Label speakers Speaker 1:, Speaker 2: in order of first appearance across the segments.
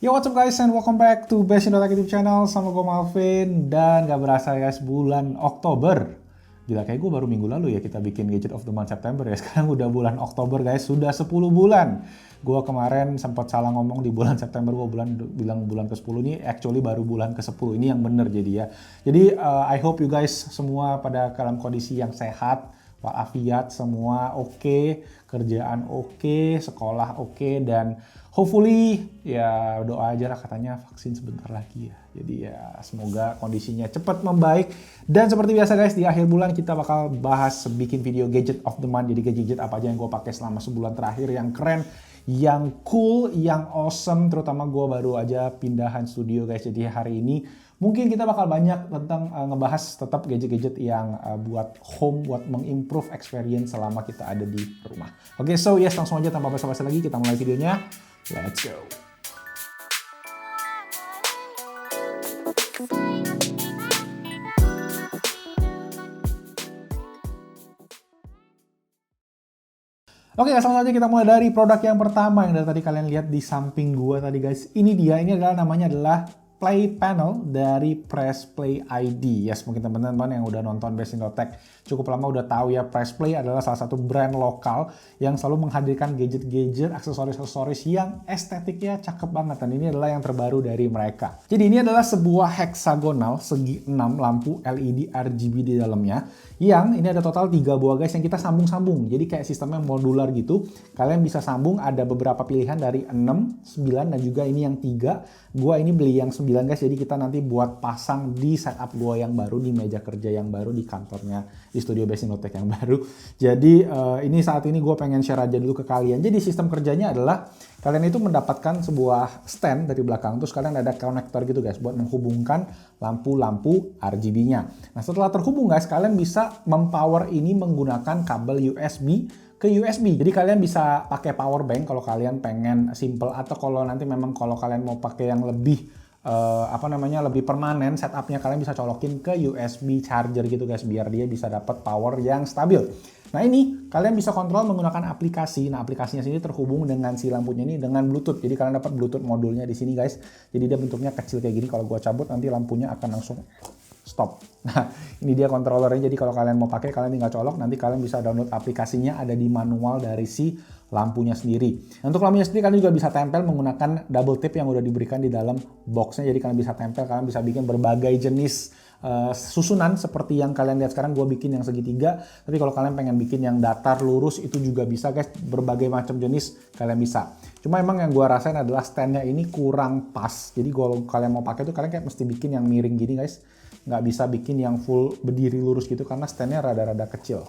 Speaker 1: Yo, what's up guys, and welcome back to Best in Tech YouTube channel. Sama gue Malvin. Dan gak berasa guys, bulan Oktober. Gila, kayak gue baru minggu lalu ya kita bikin Gadget of the Month September ya. Sekarang udah bulan Oktober guys, sudah 10 bulan. Gue kemarin sempat salah ngomong di bulan September, gue bilang bulan ke-10 ini, actually baru bulan ke-10. Ini yang bener jadi ya. Jadi I hope you guys semua pada dalam kondisi yang sehat, walafiat, semua oke, kerjaan oke, sekolah oke, dan hopefully ya doa aja lah, katanya vaksin sebentar lagi ya. Jadi ya semoga kondisinya cepat membaik. Dan seperti biasa guys, di akhir bulan kita bakal bahas bikin video gadget of the month. Jadi gadget apa aja yang gue pakai selama sebulan terakhir yang keren, yang cool, yang awesome. Terutama gue baru aja pindahan studio guys. Jadi hari ini mungkin kita bakal banyak tentang ngebahas tetap gadget-gadget yang buat home, buat mengimprove experience selama kita ada di rumah. Oke, so yes, langsung aja tanpa basa-basi lagi kita mulai videonya. Let's go. Oke, langsung aja kita mulai dari produk yang pertama yang dari tadi kalian lihat di samping gua tadi guys. Ini dia, ini adalah namanya adalah Play Panel dari Press Play ID. Yes, mungkin teman-teman yang udah nonton Best in Tech cukup lama udah tahu ya, Press Play adalah salah satu brand lokal yang selalu menghadirkan gadget-gadget, aksesoris-aksesoris yang estetiknya cakep banget. Dan ini adalah yang terbaru dari mereka. Jadi ini adalah sebuah heksagonal segi 6 lampu LED RGB di dalamnya. Yang ini ada total 3 buah guys yang kita sambung-sambung. Jadi kayak sistemnya modular gitu. Kalian bisa sambung, ada beberapa pilihan dari 6, 9, dan juga ini yang 3. Gua ini beli yang 9 guys, jadi kita nanti buat pasang di setup gua yang baru, di meja kerja yang baru, di kantornya, di studio Best in Tech yang baru. Jadi ini saat ini gue pengen share aja dulu ke kalian. Jadi sistem kerjanya adalah kalian itu mendapatkan sebuah stand dari belakang, terus kalian ada konektor gitu guys buat menghubungkan lampu-lampu RGB-nya. Nah setelah terhubung guys, kalian bisa mempower ini menggunakan kabel USB ke USB. Jadi kalian bisa pakai power bank kalau kalian pengen simple, atau kalau nanti memang kalau kalian mau pakai yang lebih lebih permanen setupnya, kalian bisa colokin ke USB charger gitu guys, biar dia bisa dapat power yang stabil. Nah ini kalian bisa kontrol menggunakan aplikasi. Nah aplikasinya sini terhubung dengan si lampunya ini dengan Bluetooth. Jadi kalian dapat Bluetooth modulnya di sini guys. Jadi dia bentuknya kecil kayak gini. Kalau gua cabut nanti lampunya akan langsung stop. Nah ini dia kontrolernya. Jadi kalau kalian mau pakai, kalian tinggal colok. Nanti kalian bisa download aplikasinya, ada di manual dari si lampunya sendiri. Nah, untuk lampunya sendiri kalian juga bisa tempel menggunakan double tip yang udah diberikan di dalam boxnya. Jadi kalian bisa tempel, kalian bisa bikin berbagai jenis susunan seperti yang kalian lihat sekarang. Gue bikin yang segitiga, tapi kalau kalian pengen bikin yang datar lurus itu juga bisa guys. Berbagai macam jenis kalian bisa. Cuma emang yang gue rasain adalah standnya ini kurang pas. Jadi kalau kalian mau pakai tuh kalian kayak mesti bikin yang miring gini guys. Nggak bisa bikin yang full berdiri lurus gitu karena standnya rada-rada kecil.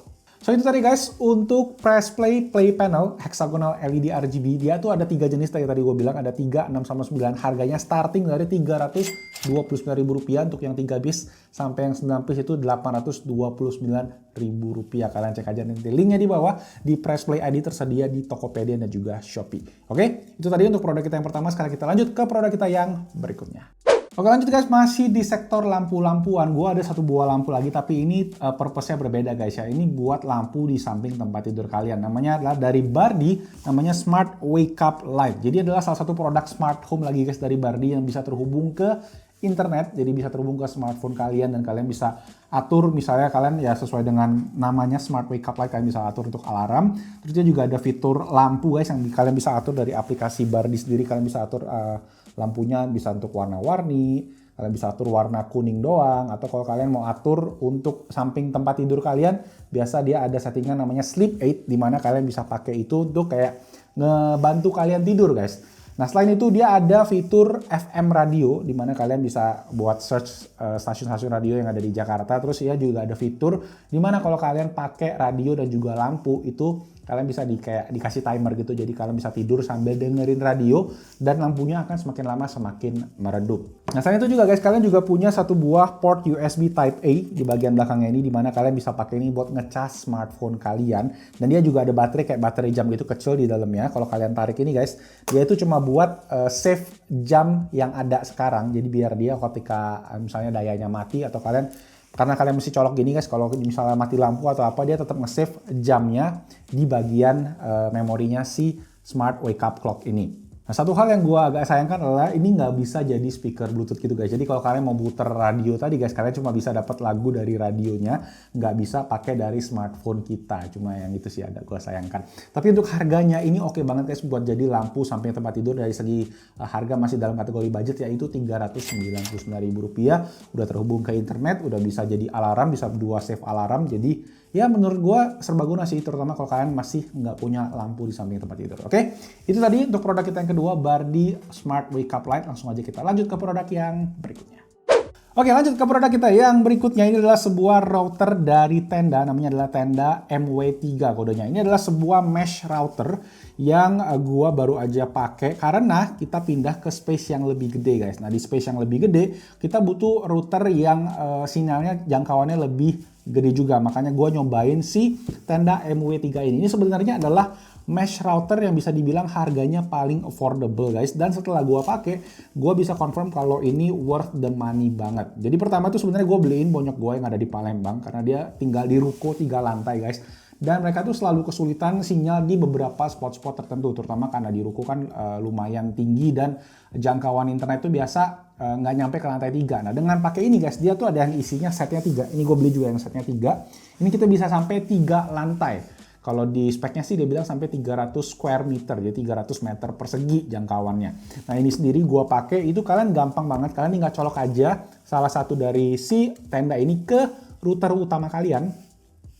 Speaker 1: So itu tadi guys untuk Press Play Panel hexagonal LED RGB. Dia tuh ada 3 jenis tadi gue bilang, ada 3, 6, sama 9. Harganya starting dari Rp329.000 untuk yang 3 piece, sampai yang 9 piece itu Rp829.000. Kalian cek aja nanti linknya di bawah. Di Press Play ID tersedia di Tokopedia dan juga Shopee. Oke, itu tadi untuk produk kita yang pertama. Sekarang kita lanjut ke produk kita yang berikutnya. Oke lanjut guys, masih di sektor lampu-lampuan. Gue ada satu buah lampu lagi, tapi ini purpose-nya berbeda guys ya. Ini buat lampu di samping tempat tidur kalian. Namanya adalah dari Bardi, namanya Smart Wake Up Light. Jadi adalah salah satu produk smart home lagi guys dari Bardi yang bisa terhubung ke internet. Jadi bisa terhubung ke smartphone kalian dan kalian bisa atur, misalnya kalian ya sesuai dengan namanya Smart Wake Up Light, kalian bisa atur untuk alarm. Terus dia juga ada fitur lampu guys yang kalian bisa atur dari aplikasi Bardi sendiri. Kalian bisa atur lampunya bisa untuk warna-warni, kalian bisa atur warna kuning doang, atau kalau kalian mau atur untuk samping tempat tidur kalian, biasa dia ada settingan namanya Sleep Aid, di mana kalian bisa pakai itu untuk kayak ngebantu kalian tidur guys. Nah selain itu dia ada fitur FM radio, di mana kalian bisa buat search stasiun-stasiun radio yang ada di Jakarta. Terus ya juga ada fitur di mana kalau kalian pakai radio dan juga lampu itu kalian bisa dikasih timer gitu, jadi kalian bisa tidur sambil dengerin radio dan lampunya akan semakin lama semakin meredup. Nah selain itu juga guys, kalian juga punya satu buah port USB Type A di bagian belakangnya ini, dimana kalian bisa pakai ini buat ngecas smartphone kalian. Dan dia juga ada baterai kayak baterai jam gitu kecil di dalamnya. Kalau kalian tarik ini guys, dia itu cuma buat save jam yang ada sekarang. Jadi biar dia ketika misalnya dayanya mati atau kalian, karena kalian mesti colok gini guys, kalau misalnya mati lampu atau apa, dia tetap nge-save jamnya di bagian memorinya si Smart Wake Up Clock ini. Nah, satu hal yang gue agak sayangkan adalah ini nggak bisa jadi speaker Bluetooth gitu guys. Jadi kalau kalian mau puter radio tadi guys, kalian cuma bisa dapat lagu dari radionya, nggak bisa pakai dari smartphone kita. Cuma yang itu sih agak gue sayangkan. Tapi untuk harganya ini oke banget guys buat jadi lampu samping tempat tidur. Dari segi harga masih dalam kategori budget, yaitu Rp399.000. Udah terhubung ke internet, udah bisa jadi alarm, bisa dua save alarm. Jadi ya menurut gue serbaguna sih, terutama kalau kalian masih nggak punya lampu di samping tempat tidur. Oke, itu tadi untuk produk kita yang kedua, Bardi Smart Wake Up Light. Langsung aja kita lanjut ke produk yang berikutnya. Oke, lanjut ke produk kita yang berikutnya. Ini adalah sebuah router dari Tenda, namanya adalah Tenda MW3 kodenya. Ini adalah sebuah mesh router yang gua baru aja pakai karena kita pindah ke space yang lebih gede guys. Nah, di space yang lebih gede kita butuh router yang sinyalnya jangkauannya lebih gede juga. Makanya gua nyobain si Tenda MW3 ini. Ini sebenarnya adalah mesh router yang bisa dibilang harganya paling affordable guys, dan setelah gua pakai gua bisa confirm kalau ini worth the money banget. Jadi pertama tuh sebenarnya gue beliin bonyok gue yang ada di Palembang karena dia tinggal di ruko 3 lantai guys, dan mereka tuh selalu kesulitan sinyal di beberapa spot-spot tertentu, terutama karena di ruko kan lumayan tinggi dan jangkauan internet tuh biasa nggak nyampe ke lantai 3. Nah, dengan pakai ini guys, dia tuh ada yang isinya setnya 3. Ini gue beli juga yang setnya 3. Ini kita bisa sampai 3 lantai. Kalau di speknya sih dia bilang sampai 300 square meter, jadi 300 meter persegi jangkauannya. Nah, ini sendiri gua pakai itu kalian gampang banget, kalian tinggal colok aja salah satu dari si Tenda ini ke router utama kalian.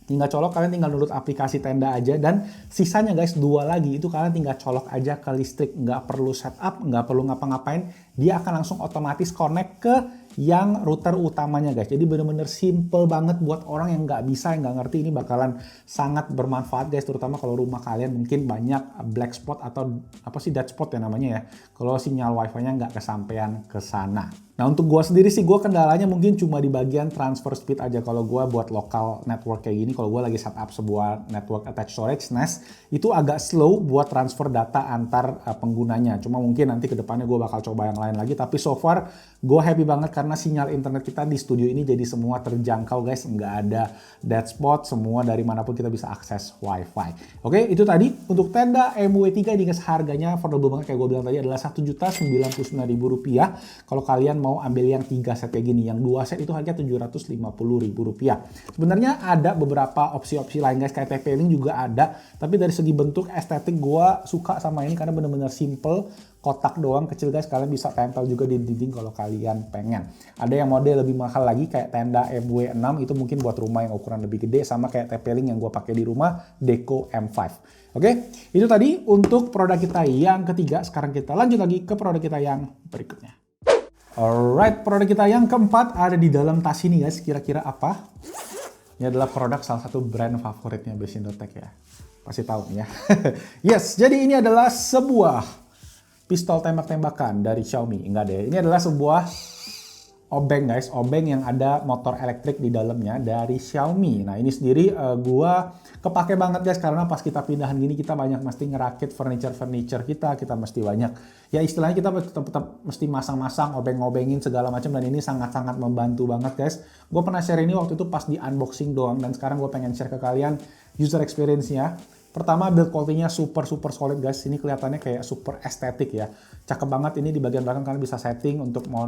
Speaker 1: Tinggal colok, kalian tinggal download aplikasi Tenda aja, dan sisanya guys 2 lagi itu kalian tinggal colok aja ke listrik, nggak perlu setup, nggak perlu ngapa-ngapain, dia akan langsung otomatis connect ke yang router utamanya guys. Jadi bener-bener simple banget buat orang yang nggak bisa, yang nggak ngerti, ini bakalan sangat bermanfaat guys, terutama kalau rumah kalian mungkin banyak black spot atau apa sih, dead spot ya namanya ya, kalau sinyal wifi-nya nggak kesampean ke sana. Nah, untuk gua sendiri sih, gua kendalanya mungkin cuma di bagian transfer speed aja. Kalau gua buat lokal network kayak gini, kalau gua lagi setup sebuah network attached storage NAS, itu agak slow buat transfer data antar penggunanya. Cuma mungkin nanti ke depannya gua bakal coba yang lain lagi, tapi so far gua happy banget karena sinyal internet kita di studio ini jadi semua terjangkau guys, nggak ada dead spot, semua dari manapun kita bisa akses wifi. Oke, itu tadi untuk Tenda MW3 ini guys, harganya affordable banget kayak gua bilang tadi, adalah Rp1.099.000. Kalau kalian mau ambil yang 3 set kayak gini, yang 2 set itu harga Rp750.000. Sebenarnya ada beberapa opsi-opsi lain guys, kayak TP-Link juga ada, tapi dari segi bentuk estetik gua suka sama ini karena bener-bener simple, kotak doang kecil guys, kalian bisa tempel juga di dinding kalau kalian pengen. Ada yang model lebih mahal lagi kayak Tenda MW6, itu mungkin buat rumah yang ukuran lebih gede, sama kayak TP-Link yang gua pakai di rumah, Deco M5. Oke, itu tadi untuk produk kita yang ketiga. Sekarang kita lanjut lagi ke produk kita yang berikutnya. Alright, produk kita yang keempat ada di dalam tas ini guys. Kira-kira apa? Ini adalah produk salah satu brand favoritnya Besindotech ya. Pasti tahu ya. Yes, jadi ini adalah sebuah pistol tembak-tembakan dari Xiaomi. Enggak deh, ini adalah sebuah obeng guys. Obeng yang ada motor elektrik di dalamnya dari Xiaomi. Nah, ini sendiri gua kepake banget guys, karena pas kita pindahan gini kita banyak mesti ngerakit furniture kita mesti banyak ya, istilahnya kita tetap mesti masang-masang, obeng-obengin segala macam, dan ini sangat-sangat membantu banget guys. Gue pernah share ini waktu itu pas di unboxing doang, dan sekarang gue pengen share ke kalian user experience-nya. Pertama, build quality-nya super solid guys. Ini kelihatannya kayak super estetik ya. Cakep banget, ini di bagian belakang kalian bisa setting untuk mau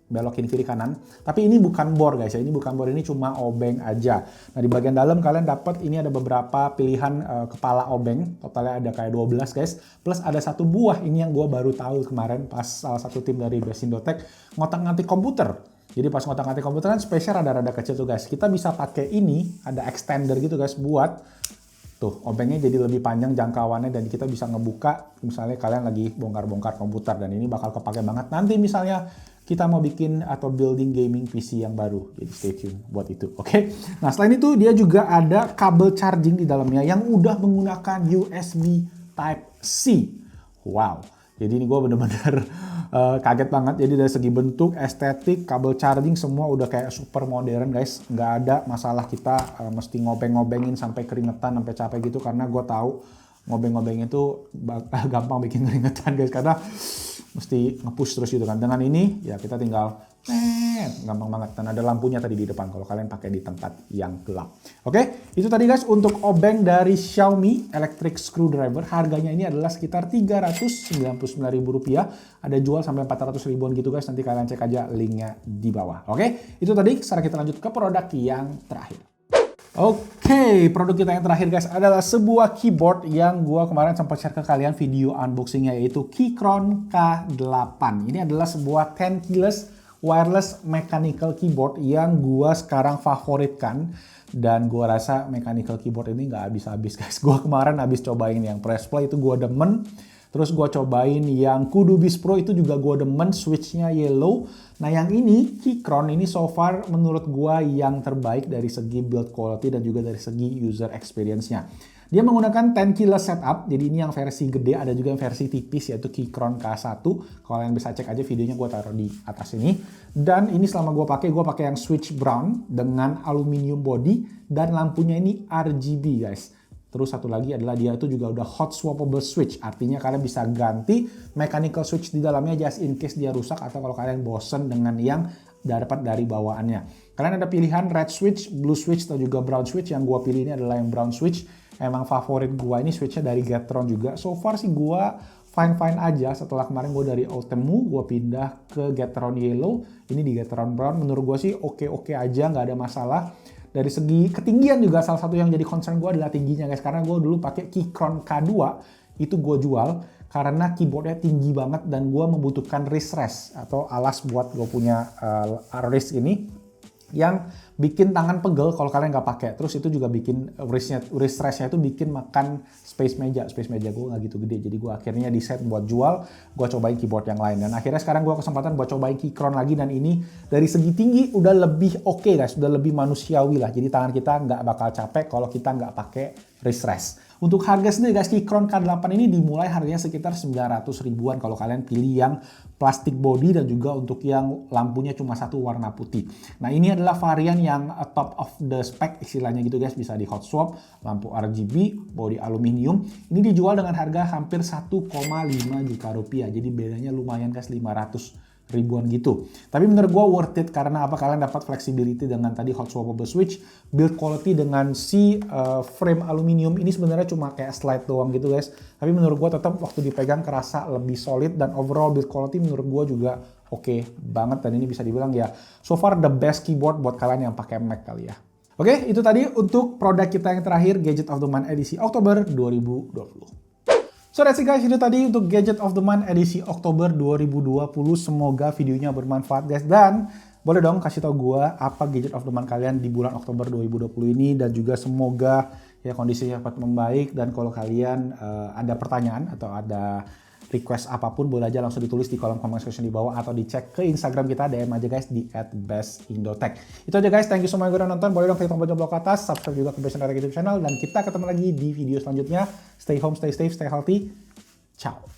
Speaker 1: belokin kiri kanan. Tapi ini bukan bor guys ya, ini bukan bor, ini cuma obeng aja. Nah, di bagian dalam kalian dapat ini ada beberapa pilihan kepala obeng. Totalnya ada kayak 12 guys. Plus ada satu buah, ini yang gue baru tahu kemarin pas salah satu tim dari Besindotech ngotak-ngatik komputer. Jadi pas ngotak-ngatik komputer kan space-nya rada-rada kecil tuh guys. Kita bisa pakai ini, ada extender gitu guys, buat tuh obengnya jadi lebih panjang jangkauannya, dan kita bisa ngebuka misalnya kalian lagi bongkar-bongkar komputer, dan ini bakal kepake banget nanti misalnya kita mau bikin atau building gaming PC yang baru. Jadi stay tune buat itu, oke? Nah, selain itu dia juga ada kabel charging di dalamnya yang udah menggunakan USB Type-C. Wow, jadi ini gue bener-bener kaget banget. Jadi dari segi bentuk, estetik, kabel charging semua udah kayak super modern guys. Nggak ada masalah kita mesti ngobeng-ngobengin sampai keringetan, sampai capek gitu, karena gue tahu ngobeng-ngobeng itu gampang bikin keringetan guys, karena mesti nge-push terus gitu kan. Dengan ini ya kita tinggal gampang banget, dan ada lampunya tadi di depan kalau kalian pakai di tempat yang gelap. Oke, itu tadi guys untuk obeng dari Xiaomi electric screwdriver. Harganya ini adalah sekitar Rp399.000. Ada jual sampai 400 ribuan gitu guys, nanti kalian cek aja linknya di bawah. Oke, itu tadi. Sekarang kita lanjut ke produk yang terakhir. Oke, produk kita yang terakhir guys adalah sebuah keyboard yang gua kemarin sempat share ke kalian video unboxingnya, yaitu Keychron K8. Ini adalah sebuah 10 keyless wireless mechanical keyboard yang gua sekarang favoritkan, dan gua rasa mechanical keyboard ini nggak habis-habis guys. Gua kemarin habis cobain yang press play itu gua demen. Terus gue cobain yang Kudu Beast Pro itu juga gue demen, switchnya yellow. Nah yang ini, Keychron ini so far menurut gue yang terbaik dari segi build quality dan juga dari segi user experience-nya. Dia menggunakan 10 keyless setup, jadi ini yang versi gede, ada juga yang versi tipis yaitu Keychron K1. Kalau kalian bisa cek aja videonya gue taruh di atas ini. Dan ini selama gue pakai yang switch brown dengan aluminium body dan lampunya ini RGB guys. Terus satu lagi adalah dia itu juga udah hot swappable switch, artinya kalian bisa ganti mechanical switch di dalamnya just in case dia rusak atau kalau kalian bosen dengan yang dapat dari bawaannya. Kalian ada pilihan red switch, blue switch, atau juga brown switch. Yang gua pilih ini adalah yang brown switch. Emang favorit gua ini switchnya dari Gateron juga. So far sih gua fine-fine aja. Setelah kemarin gua dari Outemu, gua pindah ke Gateron Yellow. Ini di Gateron Brown. Menurut gua sih oke-oke aja, nggak ada masalah. Dari segi ketinggian juga salah satu yang jadi concern gue adalah tingginya guys. Karena gue dulu pakai Keychron K2, itu gue jual karena keyboardnya tinggi banget dan gue membutuhkan wrist rest atau alas buat gue punya wrist ini yang bikin tangan pegel kalau kalian nggak pakai. Terus itu juga bikin wrist restnya itu bikin makan space meja gue nggak gitu gede. Jadi gue akhirnya decide buat jual, gue cobain keyboard yang lain. Dan akhirnya sekarang gue kesempatan buat cobain Keychron lagi, dan ini dari segi tinggi udah lebih oke guys, udah lebih manusiawi lah. Jadi tangan kita nggak bakal capek kalau kita nggak pakai wrist rest. Untuk harga sendiri guys, Keychron K8 ini dimulai harganya sekitar 900 ribuan kalau kalian pilih yang plastik body dan juga untuk yang lampunya cuma satu warna putih. Nah ini adalah varian yang top of the spec istilahnya gitu guys, bisa di hot swap, lampu RGB, body aluminium. Ini dijual dengan harga hampir 1,5 juta rupiah. Jadi bedanya lumayan guys, 500 ribuan gitu. Tapi menurut gue worth it karena apa? Kalian dapat flexibility dengan tadi hot swappable switch, build quality dengan si frame aluminium ini sebenarnya cuma kayak slide doang gitu guys. Tapi menurut gue tetap waktu dipegang kerasa lebih solid, dan overall build quality menurut gue juga oke banget, dan ini bisa dibilang ya so far the best keyboard buat kalian yang pakai Mac kali ya. Oke, itu tadi untuk produk kita yang terakhir, Gadget of the Month edisi Oktober 2020. So that's it guys, itu tadi untuk Gadget of the Month edisi Oktober 2020. Semoga videonya bermanfaat guys, dan boleh dong kasih tau gue apa Gadget of the Month kalian di bulan Oktober 2020 ini, dan juga semoga ya kondisinya cepat membaik. Dan kalau kalian ada pertanyaan atau ada request apapun, boleh aja langsung ditulis di kolom comment section di bawah atau dicek ke Instagram kita, DM aja guys di @bestindotech. Itu aja guys, thank you so much udah nonton. Boleh dong klik tombol jempol ke atas, subscribe juga ke Best Indotech YouTube channel, dan kita ketemu lagi di video selanjutnya. Stay home, stay safe, stay healthy. Ciao.